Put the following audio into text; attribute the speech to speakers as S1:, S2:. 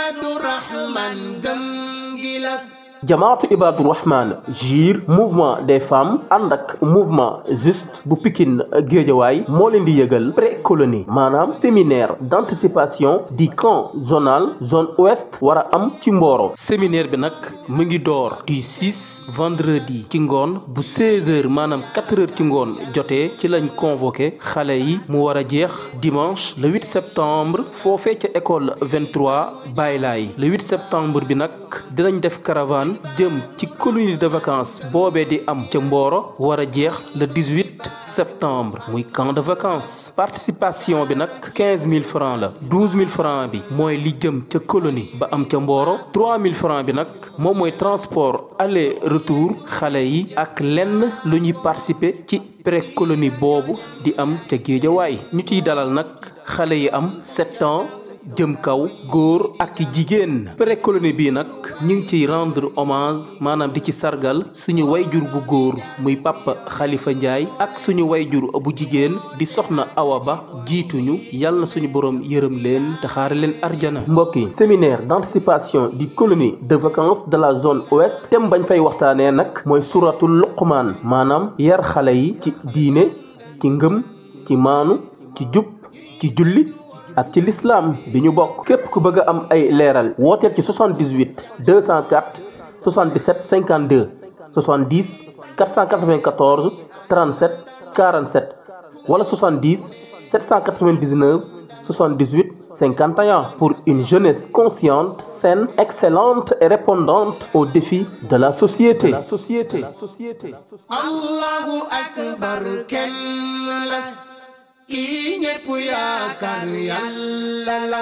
S1: Ibadurrahman gëm gi la.
S2: jamaatu Ibadurrahman GIR mouvement des femmes ànd ak mouvement juste bu Pikine Géejawaay moo leen di yëgal pré-colonie maanaam séminaire d'anticipation du camp zonal zone ouest war a am ci Mboro. séminaire bi nag mu ngi door du 6 vendredi ci ngoon bu 16h maanaam 4h ci ngoon jotee ci lañ convoqué xale yi mu war a jeex dimanche le 8 septembre foofee ca école 23 Baylaay le 8 septembre bi nag dinañ def caravane jëm ci colonie de vacances boobee di am ca Mboro war a jeex le 18 septembre muy camp de vacances. participation bi nag 15000 francs la 12000 francs bi mooy li jëm ca colonie ba am ca Mboro 3000 francs bi nag moom mooy transport aller retour xale yi ak lenn lu ñuy participer ci pré-colonie boobu di am ca Géejawaay ñu ciy dalal nag xale yi am 7 ans jëm kaw góor ak jigéen. pré-colonie bii nag ñu ngi ciy rendre hommage maanaam di ci sargal suñu wayjur bu góor muy papa Khalifa Ndiaye ak suñu wayjur bu jigéen di soxna Awa Ba jiituñu yàlla na suñu borom yërëm leen te xaare leen arjana. mbokk yi séminaire d'anticipation du colonie de vacances de la zone ouest thème bañ fay waxtaanee nag mooy suratul Luqmaan maanaam yar xale yi ci diine ci ngëm ci maanu ci jub ci julli ak ci l'islam bi ñu bokk. képp ku bëgg a am ay leeral wooteel ci 78 204 77 52 70 494 37 47 wala 70 799 78 51 pour une jeunesse consciente, saine, excellente et répondante aux défis de la société.
S1: Allahu akbar kenn la. Kii ñépp yaakaar Yàlla la.